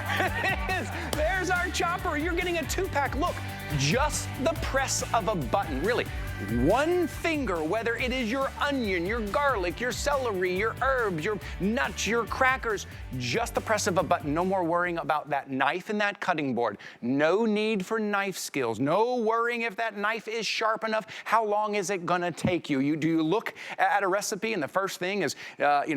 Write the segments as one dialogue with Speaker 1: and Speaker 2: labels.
Speaker 1: It is. There's our chopper. You're getting a 2-pack. Look, just the press of a button. Really, one finger, whether it is your onion, your garlic, your celery, your herbs, your nuts, your crackers, just the press of a button. No more worrying about that knife and that cutting board. No need for knife skills. No worrying if that knife is sharp enough. How long is it gonna take you? Do you look at a recipe and the first thing is,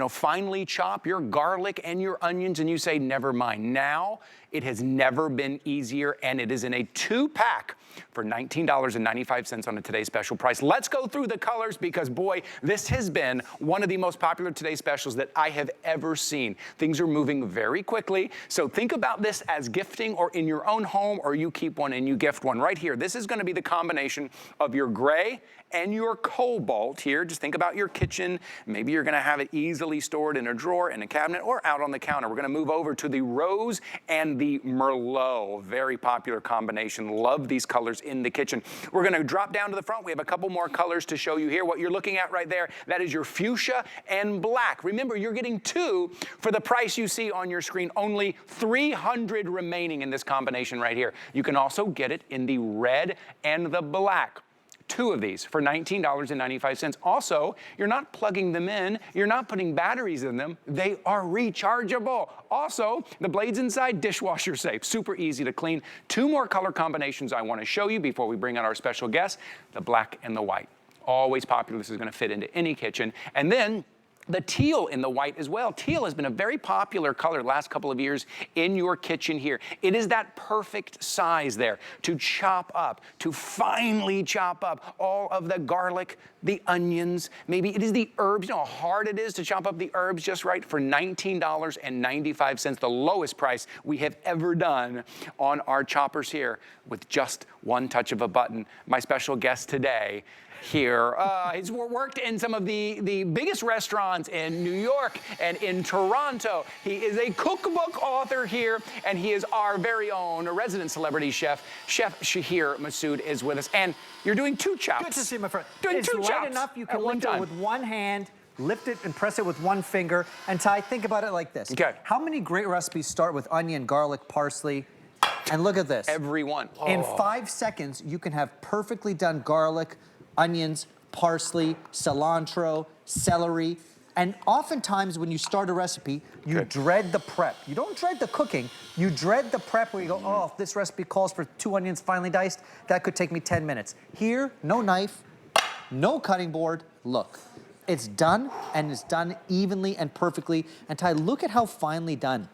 Speaker 1: finely chop your garlic and your onions and you say, never mind. Now, it has never been easier, and it is in a 2-pack for $19.95 on a Today Special price. Let's go through the colors because, boy, this has been one of the most popular Today Specials that I have ever seen. Things are moving very quickly, so think about this as gifting or in your own home, or you keep one and you gift one. Right here, this is going to be the combination of your gray and your cobalt here. Just think about your kitchen. Maybe you're gonna have it easily stored in a drawer, in a cabinet, or out on the counter. We're gonna move over to the rose and the merlot. Very popular combination. Love these colors in the kitchen. We're gonna drop down to the front. We have a couple more colors to show you here. What you're looking at right there, that is your fuchsia and black. Remember, you're getting 2 for the price you see on your screen. Only 300 remaining in this combination right here. You can also get it in the red and the black. 2 of these for $19.95. Also, you're not plugging them in, you're not putting batteries in them, they are rechargeable. Also, the blades inside, dishwasher safe, super easy to clean. 2 more color combinations I want to show you before we bring out our special guest, the black and the white. Always popular, this is going to fit into any kitchen. And then, the teal in the white as well. Teal has been a very popular color the last couple of years in your kitchen here. It is that perfect size there to chop up, to finely chop up all of the garlic, the onions, maybe it is the herbs. You know how hard it is to chop up the herbs just right for $19.95, the lowest price we have ever done on our choppers here with just one touch of a button. My special guest today, here. He's worked in some of the biggest restaurants in New York and in Toronto. He is a cookbook author here, and he is our very own resident celebrity chef. Chef Shahir Massoud is with us. And you're doing 2 chops.
Speaker 2: Good to see you, my friend.
Speaker 1: Doing
Speaker 2: it's
Speaker 1: 2 chops
Speaker 2: light enough you can lift it with one hand, lift it and press it with one finger. And Ty, think about it like this.
Speaker 1: Okay.
Speaker 2: How many great recipes start with onion, garlic, parsley? And look at this.
Speaker 1: Every one. Oh.
Speaker 2: In 5 seconds, you can have perfectly done garlic, onions, parsley, cilantro, celery. And oftentimes when you start a recipe, you dread the prep. You don't dread the cooking, you dread the prep where you go, oh, if this recipe calls for 2 onions finely diced, that could take me 10 minutes. Here, no knife, no cutting board. Look, it's done, and it's done evenly and perfectly. And Ty, look at how finely done.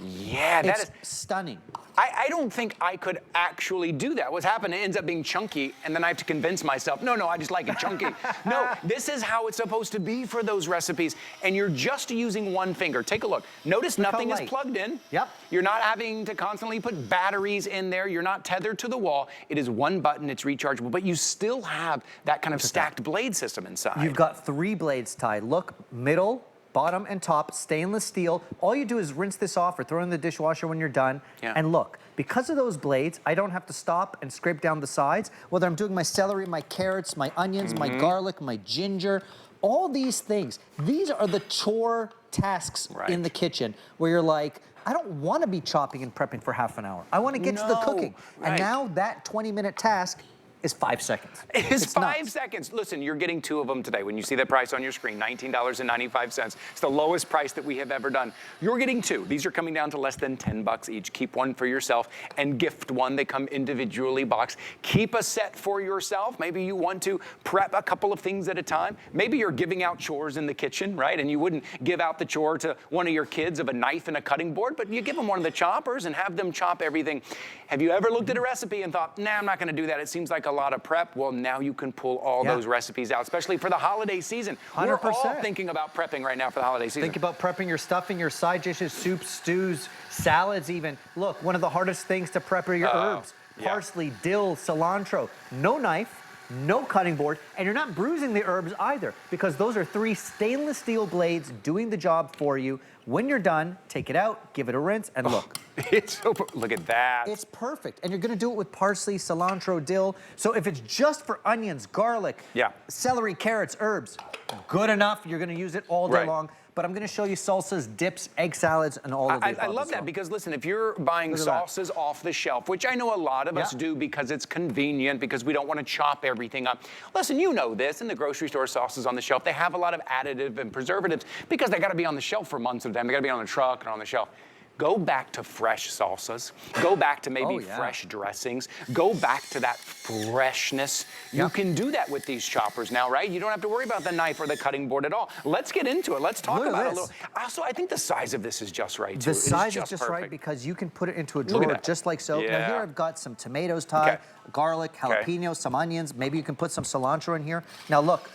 Speaker 1: Yeah, that is
Speaker 2: stunning.
Speaker 1: I don't think I could actually do that. What's happened, it ends up being chunky, and then I have to convince myself, no, I just like it chunky. No, this is how it's supposed to be for those recipes, and you're just using one finger. Take a look. Notice nothing is plugged in.
Speaker 2: Yep.
Speaker 1: You're not having to constantly put batteries in there. You're not tethered to the wall. It is one button, it's rechargeable, but you still have that kind of stacked blade system inside.
Speaker 2: You've got 3 blades, Ty. Look, middle, bottom and top, stainless steel. All you do is rinse this off or throw it in the dishwasher when you're done. Yeah. And look, because of those blades, I don't have to stop and scrape down the sides. Whether I'm doing my celery, my carrots, my onions, my garlic, my ginger, all these things. These are the chore tasks in the kitchen where you're like, I don't want to be chopping and prepping for half an hour. I want to get to the cooking. And now that 20-minute task is 5 seconds.
Speaker 1: It's 5 seconds. Listen, you're getting 2 of them today. When you see the price on your screen, $19.95. It's the lowest price that we have ever done. You're getting 2. These are coming down to less than 10 bucks each. Keep one for yourself and gift one. They come individually boxed. Keep a set for yourself. Maybe you want to prep a couple of things at a time. Maybe you're giving out chores in the kitchen, right? And you wouldn't give out the chore to one of your kids of a knife and a cutting board, but you give them one of the choppers and have them chop everything. Have you ever looked at a recipe and thought, nah, I'm not gonna do that. It seems like a lot of prep. Well, now you can pull all those recipes out, especially for the holiday season.
Speaker 2: 100%.
Speaker 1: We're all thinking about prepping right now for the holiday season.
Speaker 2: Think about prepping your stuffing, your side dishes, soups, stews, salads even. Look, one of the hardest things to prep are your herbs. Parsley, dill, cilantro. No knife, no cutting board, and you're not bruising the herbs either because those are 3 stainless steel blades doing the job for you. When you're done, take it out, give it a rinse, and look.
Speaker 1: It's so, look at that.
Speaker 2: It's perfect. And you're gonna do it with parsley, cilantro, dill. So if it's just for onions, garlic, celery, carrots, herbs, good enough. You're gonna use it all day long. but I'm gonna show you salsas, dips, egg salads, and all of the above
Speaker 1: I love
Speaker 2: as
Speaker 1: that
Speaker 2: well.
Speaker 1: because listen, if you're buying salsas off the shelf, which I know a lot of us do because it's convenient, because we don't want to chop everything up. Listen, you know this, in the grocery store, sauces on the shelf, they have a lot of additive and preservatives because they got to be on the shelf for months at a time. They got to be on the truck and on the shelf. Go back to fresh salsas. Go back to maybe fresh dressings. Go back to that freshness. You can do that with these choppers now, right? You don't have to worry about the knife or the cutting board at all. Let's get into it. Let's talk about it a little. Also, I think the size of this is just right, too.
Speaker 2: The size is just right because you can put it into a drawer just like so.
Speaker 1: Yeah.
Speaker 2: Now here I've got some tomatoes, Ty, garlic, jalapeno, some onions. Maybe you can put some cilantro in here. Now look,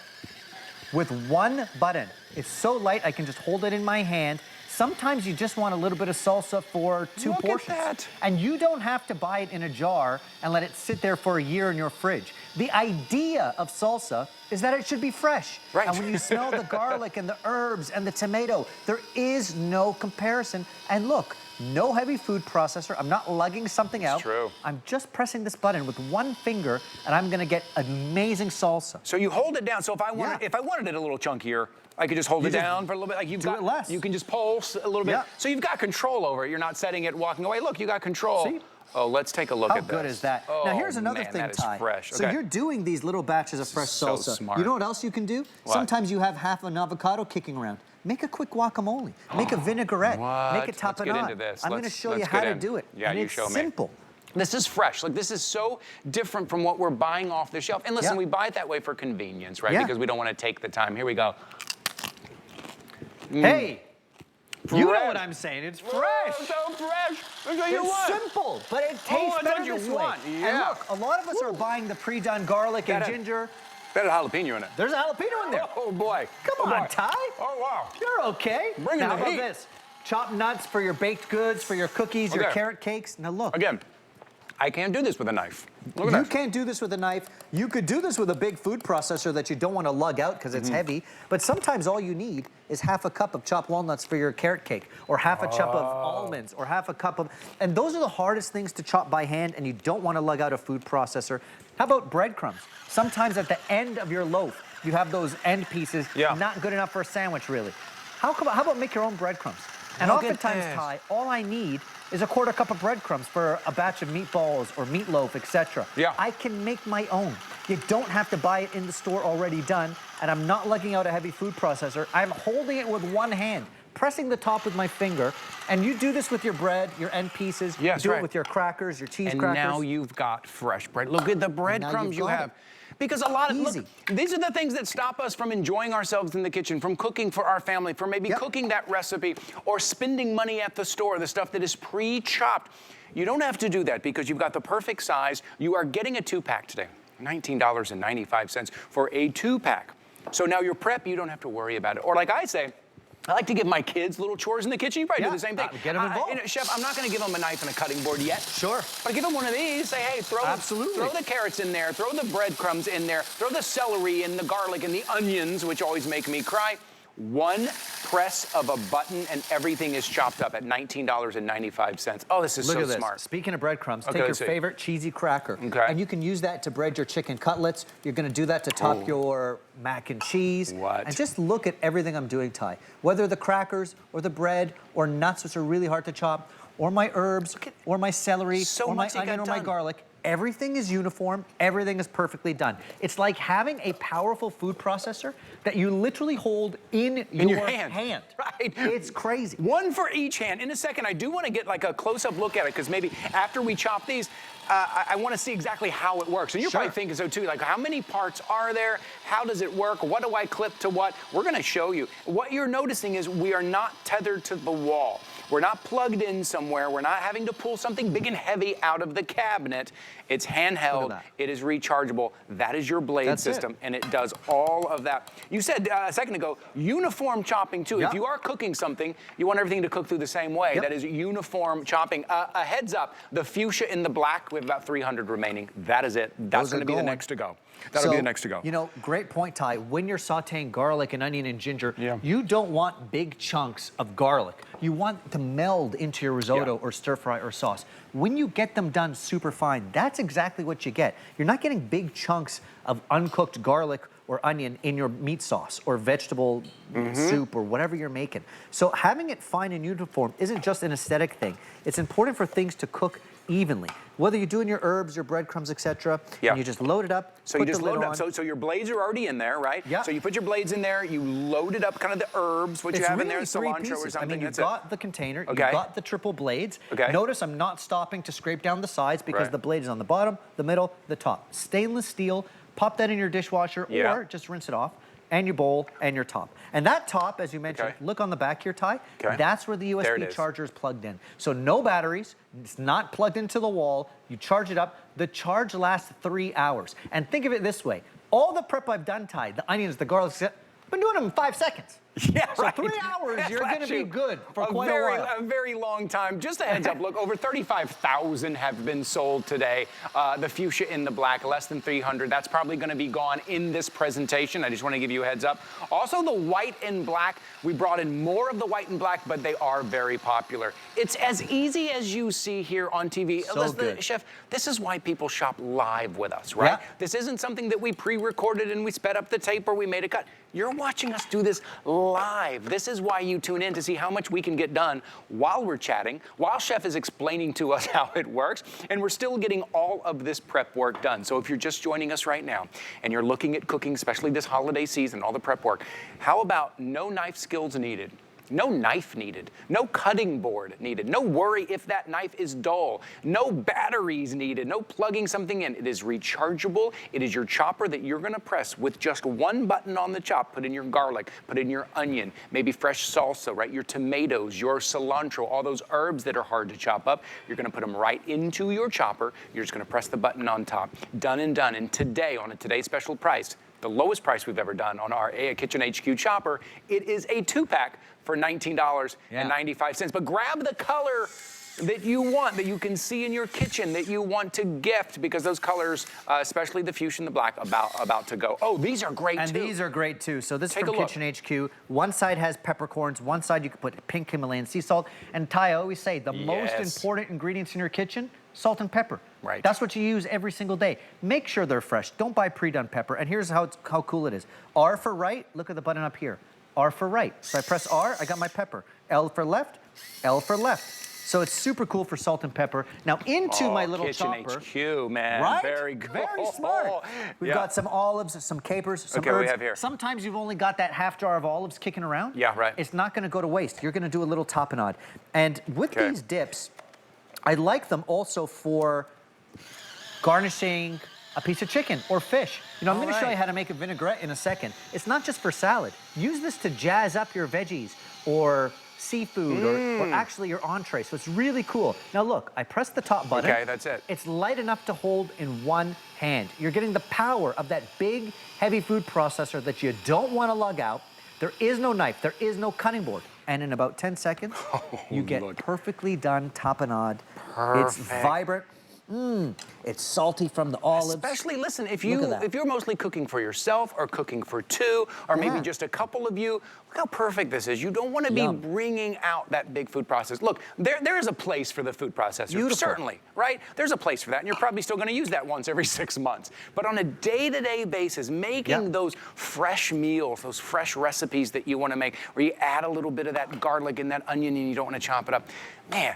Speaker 2: with one button, it's so light I can just hold it in my hand. Sometimes you just want a little bit of salsa for two portions.
Speaker 1: Look at that.
Speaker 2: And you don't have to buy it in a jar and let it sit there for a year in your fridge. The idea of salsa is that it should be fresh.
Speaker 1: Right.
Speaker 2: And when you smell the garlic and the herbs and the tomato, there is no comparison. And look, no heavy food processor. I'm not lugging something out.
Speaker 1: It's true.
Speaker 2: I'm just pressing this button with one finger and I'm gonna get amazing salsa.
Speaker 1: So you hold it down. So if I wanted it a little chunkier, I could just hold it down for a little bit. Like
Speaker 2: do it less.
Speaker 1: You can just pulse a little bit.
Speaker 2: Yeah.
Speaker 1: So you've got control over it. You're not setting it, walking away. Look, you got control.
Speaker 2: See?
Speaker 1: Oh, let's take a look at this.
Speaker 2: How good is that?
Speaker 1: Oh,
Speaker 2: now here's another
Speaker 1: man,
Speaker 2: thing,
Speaker 1: that is
Speaker 2: Ty.
Speaker 1: fresh.
Speaker 2: So you're doing these little batches of fresh
Speaker 1: So
Speaker 2: salsa.
Speaker 1: smart.
Speaker 2: You know what else you can do?
Speaker 1: What?
Speaker 2: Sometimes you have half an avocado kicking around. Make a quick guacamole. Make a vinaigrette. Make a tapenade.
Speaker 1: Let's get into this.
Speaker 2: I'm going to show you how to do it.
Speaker 1: Yeah,
Speaker 2: and
Speaker 1: you
Speaker 2: it's
Speaker 1: show me.
Speaker 2: simple.
Speaker 1: This is fresh. Like, this is so different from what we're buying off the shelf. And listen, we buy it that way for convenience, right? Because we don't want to take the time. Here we go.
Speaker 2: Hey, you know what I'm saying. It's fresh.
Speaker 1: Oh, so fresh. That's what you want.
Speaker 2: It's simple, but it tastes better this way.
Speaker 1: Yeah.
Speaker 2: And look, a lot of us are buying the pre-done garlic and ginger.
Speaker 1: There's a jalapeno in it.
Speaker 2: There's a jalapeno in there.
Speaker 1: Oh, boy.
Speaker 2: Come on, Ty.
Speaker 1: Oh, wow.
Speaker 2: You're okay.
Speaker 1: Bring in
Speaker 2: now,
Speaker 1: the
Speaker 2: how
Speaker 1: heat.
Speaker 2: about this? Chopped nuts for your baked goods, for your cookies, your carrot cakes. Now look.
Speaker 1: Again, I can't do this with a knife. Look at
Speaker 2: You
Speaker 1: that.
Speaker 2: can't do this with a knife. You could do this with a big food processor that you don't want to lug out because it's heavy. But sometimes all you need is half a cup of chopped walnuts for your carrot cake, or half a cup of almonds, or half a cup of... And those are the hardest things to chop by hand, and you don't want to lug out a food processor. How about breadcrumbs? Sometimes at the end of your loaf, you have those end pieces, not good enough for a sandwich, really. How about make your own breadcrumbs? And oftentimes, Ty, all I need is a quarter cup of breadcrumbs for a batch of meatballs or meatloaf, etc.
Speaker 1: Yeah.
Speaker 2: I can make my own. You don't have to buy it in the store already done, and I'm not lugging out a heavy food processor. I'm holding it with one hand, pressing the top with my finger, and you do this with your bread, your end pieces.
Speaker 1: Yes,
Speaker 2: do it with your crackers, your cheese crackers.
Speaker 1: And now you've got fresh bread. Look at the breadcrumbs you have. Because a lot of, look, these are the things that stop us from enjoying ourselves in the kitchen, from cooking for our family, from maybe cooking that recipe, or spending money at the store, the stuff that is pre-chopped. You don't have to do that because you've got the perfect size. You are getting a 2-pack today, $19.95 for a 2-pack. So now your prep, you don't have to worry about it. Or like I say, I like to give my kids little chores in the kitchen. You probably do the same thing.
Speaker 2: Get them involved.
Speaker 1: Chef, I'm not going to give them a knife and a cutting board yet.
Speaker 2: Sure.
Speaker 1: But I give them one of these. Say, hey, throw the carrots in there. Throw the breadcrumbs in there. Throw the celery and the garlic and the onions, which always make me cry. One press of a button and everything is chopped up at $19.95. Oh, this is so smart.
Speaker 2: Speaking of breadcrumbs, take your favorite cheesy cracker, and you can use that to bread your chicken cutlets. You're going to do that to top your mac and cheese. And just look at everything I'm doing, Ty. Whether the crackers or the bread or nuts, which are really hard to chop, or my herbs, or my celery, or my onion, or my garlic. Everything is uniform, everything is perfectly done. It's like having a powerful food processor that you literally hold in your hand.
Speaker 1: Right.
Speaker 2: It's crazy.
Speaker 1: One for each hand. In a second, I do want to get like a close-up look at it because maybe after we chop these, I want to see exactly how it works. And you're probably thinking so too, like how many parts are there? How does it work? What do I clip to what? We're going to show you. What you're noticing is we are not tethered to the wall. We're not plugged in somewhere. We're not having to pull something big and heavy out of the cabinet. It's handheld. It is rechargeable. That is your blade system, and it does all of that. You said a second ago, uniform chopping too. If you are cooking something, you want everything to cook through the same way. That is uniform chopping. A heads up, the fuchsia in the black, we have about 300 remaining. That is it. That's going to be the next to go. That'll be the next to go.
Speaker 2: You know, great point, Ty. When you're sauteing garlic and onion and ginger, you don't want big chunks of garlic. You want to meld into your risotto or stir fry or sauce. When you get them done super fine, that's exactly what you get. You're not getting big chunks of uncooked garlic or onion in your meat sauce or vegetable soup or whatever you're making. So having it fine and uniform isn't just an aesthetic thing. It's important for things to cook evenly. Whether you're doing your herbs, your breadcrumbs, etc., and you just load it up,
Speaker 1: so you just load it up. So your blades are already in there, right?
Speaker 2: Yeah.
Speaker 1: So you put your blades in there, you load it up, kind of the herbs, what you have in there, cilantro or something.
Speaker 2: I mean, you've got the container, you've got the triple blades.
Speaker 1: Okay.
Speaker 2: Notice I'm not stopping to scrape down the sides because the blade is on the bottom, the middle, the top. Stainless steel, pop that in your dishwasher or just rinse it off. And your bowl and your top. And that top, as you mentioned, look on the back here, Ty, that's where the USB charger is plugged in. So no batteries, it's not plugged into the wall, you charge it up, the charge lasts 3 hours. And think of it this way, all the prep I've done, Ty, the onions, the garlic, I've been doing them in 5 seconds.
Speaker 1: Yeah,
Speaker 2: so 3 hours, you're going to be good for quite a while.
Speaker 1: A very long time. Just a heads up, look, over 35,000 have been sold today. The fuchsia in the black, less than 300. That's probably going to be gone in this presentation. I just want to give you a heads up. Also, the white and black, we brought in more of the white and black, but they are very popular. It's as easy as you see here on TV.
Speaker 2: So good.
Speaker 1: Chef, this is why people shop live with us, right? This isn't something that we pre-recorded and we sped up the tape or we made a cut. You're watching us do this live. This is why you tune in, to see how much we can get done while we're chatting, while Chef is explaining to us how it works, and we're still getting all of this prep work done. So if you're just joining us right now and you're looking at cooking, especially this holiday season, all the prep work, how about no knife skills needed? No knife needed, no cutting board needed, no worry if that knife is dull, no batteries needed, no plugging something in. It is rechargeable. It is your chopper that you're gonna press with just one button on the chop. Put in your garlic, put in your onion, maybe fresh salsa, right? Your tomatoes, your cilantro, all those herbs that are hard to chop up. You're gonna put them right into your chopper. You're just gonna press the button on top. Done and done. And today, on a Today Special price, the lowest price we've ever done on our Kitchen HQ chopper, it is a 2-pack for $19.95. But grab the color that you want, that you can see in your kitchen, that you want to gift, because those colors, especially the fuchsia and the black, about to go. Oh, these are great too.
Speaker 2: And these are great too. So this is from Kitchen HQ. One side has peppercorns, one side you can put pink Himalayan sea salt. And Ty, I always say, the most important ingredients in your kitchen, salt and pepper.
Speaker 1: Right.
Speaker 2: That's what you use every single day. Make sure they're fresh. Don't buy pre-done pepper. And here's how cool it is. R for right, look at the button up here. R for right. So I press R, I got my pepper. L for left, L for left. So it's super cool for salt and pepper. Now into my little chopper.
Speaker 1: Kitchen HQ, man.
Speaker 2: Right?
Speaker 1: Very good.
Speaker 2: Very smart. We've got some olives, some capers, some herbs.
Speaker 1: We have here.
Speaker 2: Sometimes you've only got that half jar of olives kicking around.
Speaker 1: Yeah, right.
Speaker 2: It's not gonna go to waste. You're gonna do a little tapenade. And with these dips, I like them also for garnishing a piece of chicken or fish. You know, I'm gonna show you how to make a vinaigrette in a second. It's not just for salad. Use this to jazz up your veggies or seafood or actually your entree. So it's really cool. Now look, I press the top button.
Speaker 1: Okay, that's it.
Speaker 2: It's light enough to hold in one hand. You're getting the power of that big, heavy food processor that you don't want to lug out. There is no knife, there is no cutting board. And in about 10 seconds, you get perfectly done tapenade. It's vibrant. It's salty from the olives.
Speaker 1: Especially, listen, if you're mostly cooking for yourself or cooking for two or maybe just a couple of you, look how perfect this is. You don't want to be bringing out that big food processor. Look, there is a place for the food processor, certainly, right? There's a place for that, and you're probably still going to use that once every 6 months. But on a day-to-day basis, making those fresh meals, those fresh recipes that you want to make, where you add a little bit of that garlic and that onion and you don't want to chop it up, man,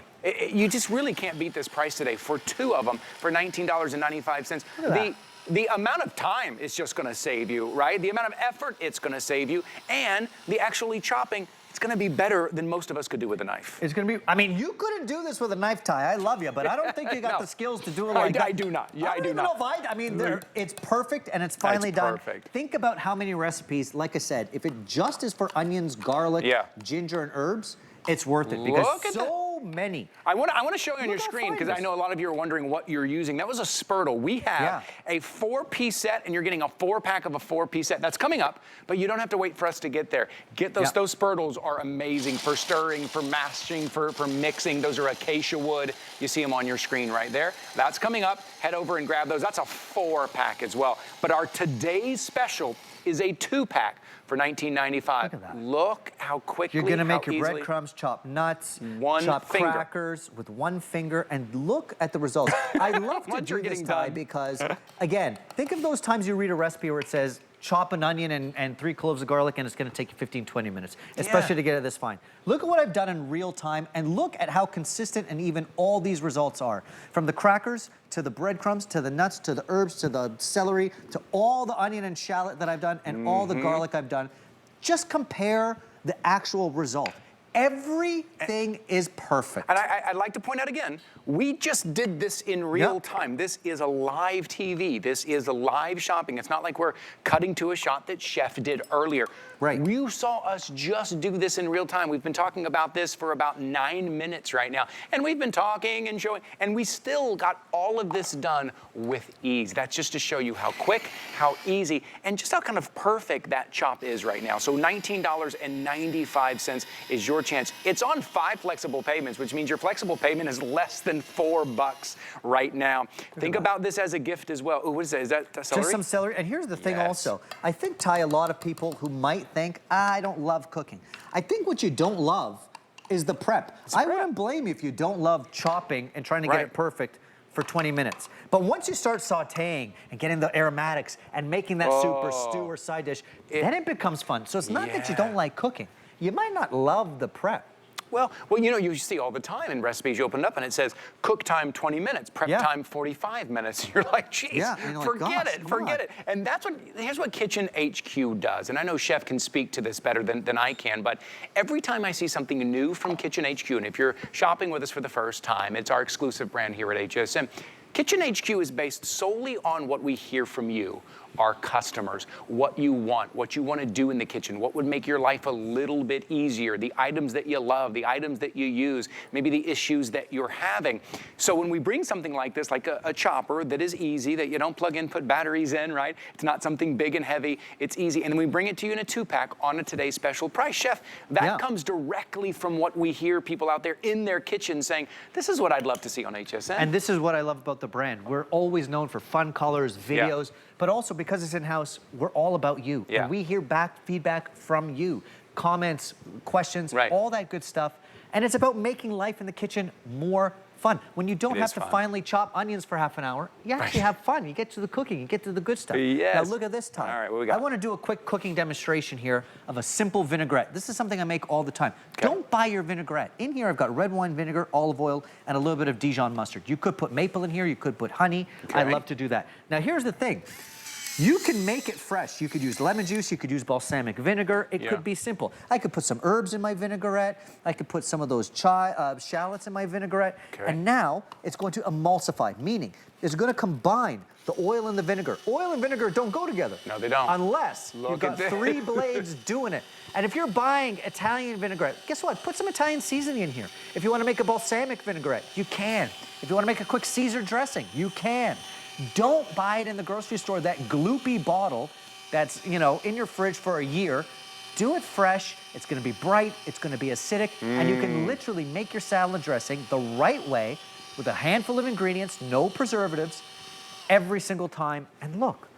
Speaker 1: you just really can't beat this price today for 2 of them for $19.95. The amount of time it's just going to save you, right? The amount of effort it's going to save you, and the actually chopping, it's going to be better than most of us could do with a knife.
Speaker 2: It's going to be, I mean, you couldn't do this with a knife, Ty. I love you, but I don't think you got the skills to do it like that.
Speaker 1: I do not. Yeah,
Speaker 2: I don't even know if I mean, it's perfect and it's finally done.
Speaker 1: Perfect.
Speaker 2: Think about how many recipes, like I said, if it just is for onions, garlic, ginger, and herbs, it's worth it because so many.
Speaker 1: I want to show you on your screen because I know a lot of you are wondering what you're using. That was a spurtle. We have a 4-piece set, and you're getting a 4-pack of a 4-piece set. That's coming up, but you don't have to wait for us to get there. Get those. Those spurtles are amazing for stirring, for mashing, for mixing. Those are acacia wood. You see them on your screen right there. That's coming up. Head over and grab those. That's a 4-pack as well. But our today's special is a 2-pack for $19.95.
Speaker 2: Look at that.
Speaker 1: Look how quickly,
Speaker 2: you're gonna make your breadcrumbs, chop nuts, chop crackers with one finger, and look at the results. I love to do this, Ty, because, again, think of those times you read a recipe where it says, chop an onion and 3 cloves of garlic, and it's gonna take you 15, 20 minutes, especially to get it this fine. Look at what I've done in real time, and look at how consistent and even all these results are. From the crackers, to the breadcrumbs, to the nuts, to the herbs, to the celery, to all the onion and shallot that I've done, and all the garlic I've done. Just compare the actual result. Everything is perfect.
Speaker 1: And I'd like to point out again, we just did this in real time. This is a live TV. This is a live shopping. It's not like we're cutting to a shot that Chef did earlier.
Speaker 2: Right.
Speaker 1: You saw us just do this in real time. We've been talking about this for about 9 minutes right now. And we've been talking and showing, and we still got all of this done with ease. That's just to show you how quick, how easy, and just how kind of perfect that chop is right now. So $19.95 is your chance. It's on 5 flexible payments, which means your flexible payment is less than $4 right now. Think about this as a gift as well. Ooh, what is that? Is that celery?
Speaker 2: Just some celery. And here's the thing also. I think, Ty, a lot of people who might think, I don't love cooking. I think what you don't love is the prep. I wouldn't blame you if you don't love chopping and trying to get it perfect for 20 minutes. But once you start sauteing and getting the aromatics and making that soup or stew or side dish, then it becomes fun. So it's not that you don't like cooking. You might not love the prep.
Speaker 1: Well, you know, you see all the time in recipes, you open up and it says cook time 20 minutes, prep time 45 minutes. You're like, geez, forget it. And here's what Kitchen HQ does. And I know Chef can speak to this better than I can, but every time I see something new from Kitchen HQ, and if you're shopping with us for the first time, it's our exclusive brand here at HSN. Kitchen HQ is based solely on what we hear from you, our customers, what you want to do in the kitchen, what would make your life a little bit easier, the items that you love, the items that you use, maybe the issues that you're having. So when we bring something like this, like a chopper that is easy, that you don't plug in, put batteries in, right? It's not something big and heavy, it's easy. And then we bring it to you in a 2-pack on a today's special price. Chef, that comes directly from what we hear people out there in their kitchen saying, this is what I'd love to see on HSN.
Speaker 2: And this is what I love about the brand. We're always known for fun colors, videos, but also because it's in-house, we're all about you. And we hear feedback from you, comments, questions, all that good stuff. And it's about making life in the kitchen more fun. When you don't have to finally chop onions for half an hour, you actually have fun. You get to the cooking, you get to the good stuff. Now look at this time.
Speaker 1: All right, what we got?
Speaker 2: I want to do a quick cooking demonstration here of a simple vinaigrette. This is something I make all the time. Don't buy your vinaigrette. In here I've got red wine vinegar, olive oil, and a little bit of Dijon mustard. You could put maple in here, you could put honey. I love to do that. Now here's the thing. You can make it fresh. You could use lemon juice, you could use balsamic vinegar. It could be simple. I could put some herbs in my vinaigrette. I could put some of those shallots in my vinaigrette. And now it's going to emulsify, meaning it's going to combine the oil and the vinegar. Oil and vinegar don't go together.
Speaker 1: No, they don't.
Speaker 2: Unless you've got 3 blades doing it. And if you're buying Italian vinaigrette, guess what? Put some Italian seasoning in here. If you want to make a balsamic vinaigrette, you can. If you want to make a quick Caesar dressing, you can. Don't buy it in the grocery store, that gloopy bottle that's, you know, in your fridge for a year. Do it fresh. It's going to be bright. It's going to be acidic. And you can literally make your salad dressing the right way with a handful of ingredients, no preservatives, every single time. And look,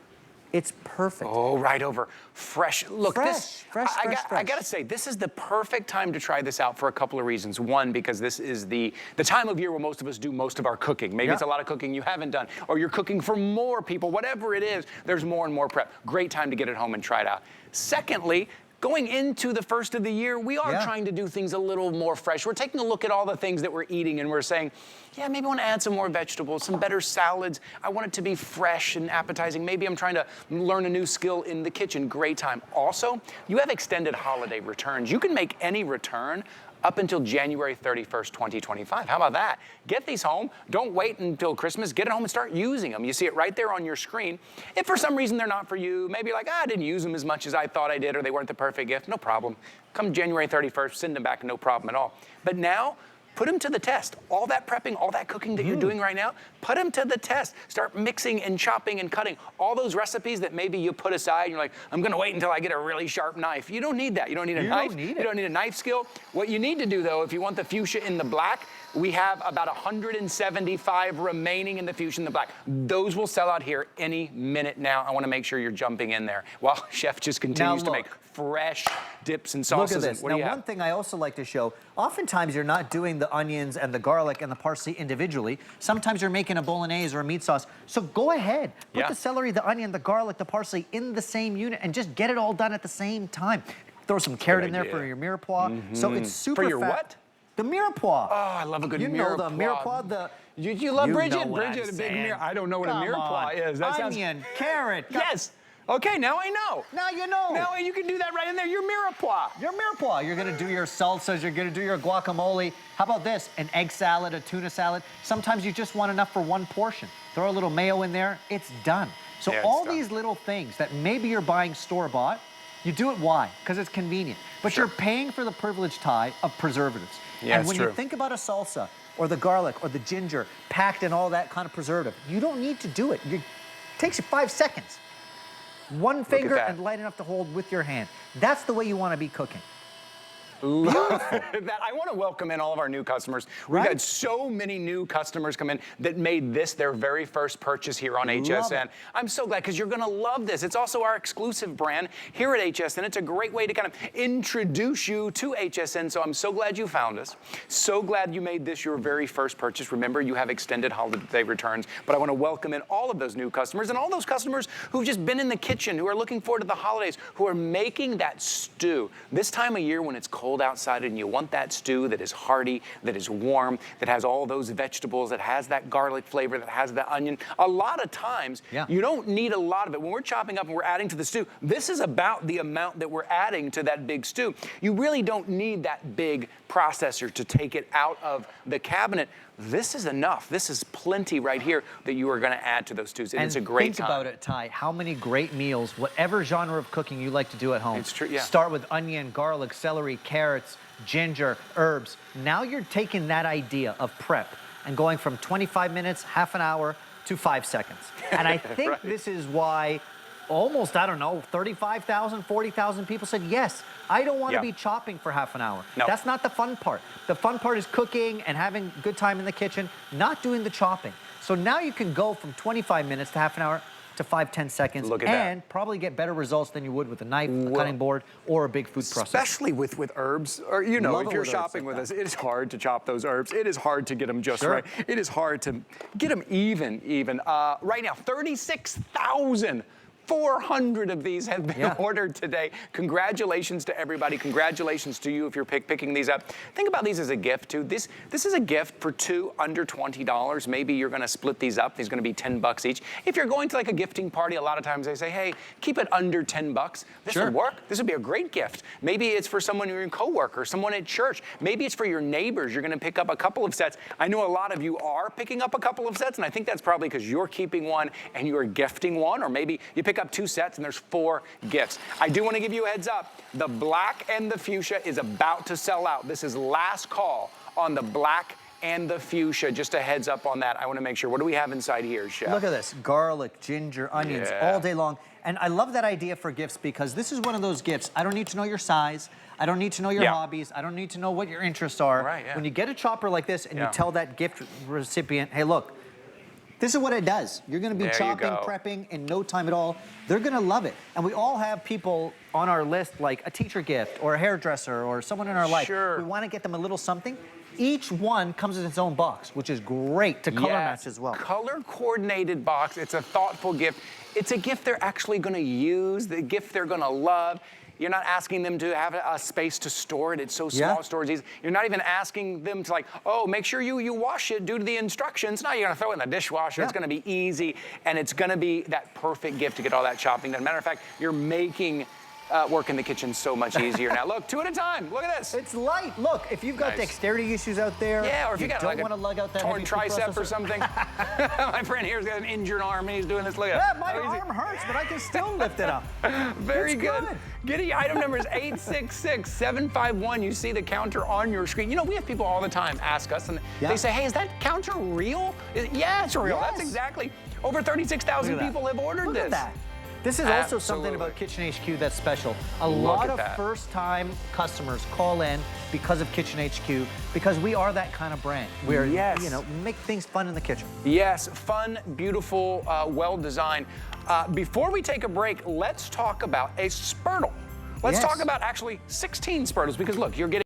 Speaker 2: it's perfect.
Speaker 1: Oh, right over. Fresh. Look,
Speaker 2: fresh.
Speaker 1: I gotta say, this is the perfect time to try this out for a couple of reasons. One, because this is the time of year where most of us do most of our cooking. Maybe it's a lot of cooking you haven't done, or you're cooking for more people. Whatever it is, there's more and more prep. Great time to get it home and try it out. Secondly, going into the first of the year, we are trying to do things a little more fresh. We're taking a look at all the things that we're eating and we're saying, yeah, maybe I want to add some more vegetables, some better salads. I want it to be fresh and appetizing. Maybe I'm trying to learn a new skill in the kitchen. Great time. Also, you have extended holiday returns. You can make any return up until January 31st, 2025. How about that? Get these home. Don't wait until Christmas. Get it home and start using them. You see it right there on your screen. If for some reason they're not for you, maybe you're like, I didn't use them as much as I thought I did, or they weren't the perfect gift, no problem. Come January 31st, send them back, no problem at all. But now, put them to the test. All that prepping, all that cooking that you're doing right now, put them to the test. Start mixing and chopping and cutting. All those recipes that maybe you put aside and you're like, I'm gonna wait until I get a really sharp knife. You don't need that. You don't need a knife. You don't need a knife skill. What you need to do though, if you want the fuchsia in the black, We have about 175 remaining in the Fuchsia and the black. Those will sell out here any minute now. I want to make sure you're jumping in there while Chef just continues to make fresh dips and sauces.
Speaker 2: Look at this. Now, one thing I also like to show, oftentimes you're not doing the onions and the garlic and the parsley individually. Sometimes you're making a bolognese or a meat sauce. So go ahead, put the celery, the onion, the garlic, the parsley in the same unit and just get it all done at the same time. Throw some carrot in there for your mirepoix. So it's super
Speaker 1: For your what?
Speaker 2: The mirepoix.
Speaker 1: Oh, I love a good mirepoix.
Speaker 2: You know the mirepoix,
Speaker 1: You love Bridget? Bridget, a big mirepoix. I don't know what a mirepoix is.
Speaker 2: That onion, carrot.
Speaker 1: Yes. Okay, now I know.
Speaker 2: Now you know.
Speaker 1: Now you can do that right in there. Your mirepoix.
Speaker 2: Your mirepoix. You're gonna do your salsas. You're gonna do your guacamole. How about this? An egg salad, a tuna salad. Sometimes you just want enough for one portion. Throw a little mayo in there. It's done. So all these little things that maybe you're buying store-bought, you do it why? Because it's convenient. But you're paying for the privilege, Ty, of preservatives. And when you think about a salsa or the garlic or the ginger packed in all that kind of preservative, you don't need to do it. It takes you 5 seconds. One finger and light enough to hold with your hand. That's the way you want to be cooking.
Speaker 1: I want to welcome in all of our new customers. We've had so many new customers come in that made this their very first purchase here on HSN. I'm so glad because you're going to love this. It's also our exclusive brand here at HSN. It's a great way to kind of introduce you to HSN. So I'm so glad you found us. So glad you made this your very first purchase. Remember, you have extended holiday returns, but I want to welcome in all of those new customers and all those customers who've just been in the kitchen, who are looking forward to the holidays, who are making that stew. This time of year when it's cold outside and you want that stew that is hearty, that is warm, that has all those vegetables, that has that garlic flavor, that has the onion. A lot of times, you don't need a lot of it. When we're chopping up and we're adding to the stew, this is about the amount that we're adding to that big stew. You really don't need that big processor to take it out of the cabinet. This is enough. This is plenty right here that you are going to add to those stews. And it's a great time.
Speaker 2: Think about it, Ty. How many great meals, whatever genre of cooking you like to do at home.
Speaker 1: It's true,
Speaker 2: Start with onion, garlic, celery, carrots, ginger, herbs. Now you're taking that idea of prep and going from 25 minutes, half an hour, to 5 seconds. And I think this is why almost, I don't know, 35,000, 40,000 people said, yes, I don't want to be chopping for half an hour.
Speaker 1: No.
Speaker 2: That's not the fun part. The fun part is cooking and having a good time in the kitchen, not doing the chopping. So now you can go from 25 minutes to half an hour to 5-10 seconds and probably get better results than you would with a knife, a cutting board, or a big food processor.
Speaker 1: Especially with herbs, or you know, if you're shopping with us, it is hard to chop those herbs. It is hard to get them just right. It is hard to get them even. Right now, 36,400 of these have been ordered today. Congratulations to everybody. Congratulations to you if you're picking these up. Think about these as a gift too. This is a gift for two under $20. Maybe you're going to split these up. These are going to be 10 bucks each. If you're going to like a gifting party, a lot of times they say, hey, keep it under 10 bucks. This would work. This would be a great gift. Maybe it's for someone, your coworker, someone at church. Maybe it's for your neighbors. You're going to pick up a couple of sets. I know a lot of you are picking up a couple of sets, and I think that's probably because you're keeping one and you're gifting one, or maybe you pick up 2 sets and there's 4 gifts. I do want to give you a heads up. The black and the fuchsia is about to sell out. This is last call on the black and the fuchsia. Just a heads up on that. I want to make sure. What do we have inside here, Chef?
Speaker 2: Look at this. Garlic, ginger, onions all day long. And I love that idea for gifts because this is one of those gifts. I don't need to know your size. I don't need to know your hobbies. I don't need to know what your interests are. When you get a chopper like this and you tell that gift recipient, hey, look, this is what it does. You're going to be chopping, prepping in no time at all. They're going to love it. And we all have people on our list like a teacher gift or a hairdresser or someone in our life. We want to get them a little something. Each one comes in its own box, which is great to color match as well.
Speaker 1: Color-coordinated box. It's a thoughtful gift. It's a gift they're actually going to use, the gift they're going to love. You're not asking them to have a space to store it. It's so small, storage easy. You're not even asking them to like, oh, make sure you wash it due to the instructions. No, you're gonna throw it in the dishwasher. It's gonna be easy, and it's gonna be that perfect gift to get all that chopping done. Matter of fact, you're making work in the kitchen so much easier now. Look, 2 at a time. Look at this.
Speaker 2: It's light. Look, if you've got dexterity issues out there,
Speaker 1: or if you got
Speaker 2: don't
Speaker 1: like
Speaker 2: want to lug out that
Speaker 1: torn tricep or something. My friend here's got an injured arm and he's doing this. Look at
Speaker 2: my arm hurts, but I can still lift it up.
Speaker 1: Very good. Getty item number is 866-751. You see the counter on your screen. You know, we have people all the time ask us, and they say, hey, is that counter real? Yeah, it's real. That's exactly. Over 36,000 people have ordered this.
Speaker 2: Look at that. This is also something about Kitchen HQ that's special. A lot of first-time customers call in because of Kitchen HQ, because we are that kind of brand. We're, you know, make things fun in the kitchen.
Speaker 1: Yes, fun, beautiful, well-designed. Before we take a break, let's talk about a spurtle. Let's talk about actually 16 spurtles, because look, you're getting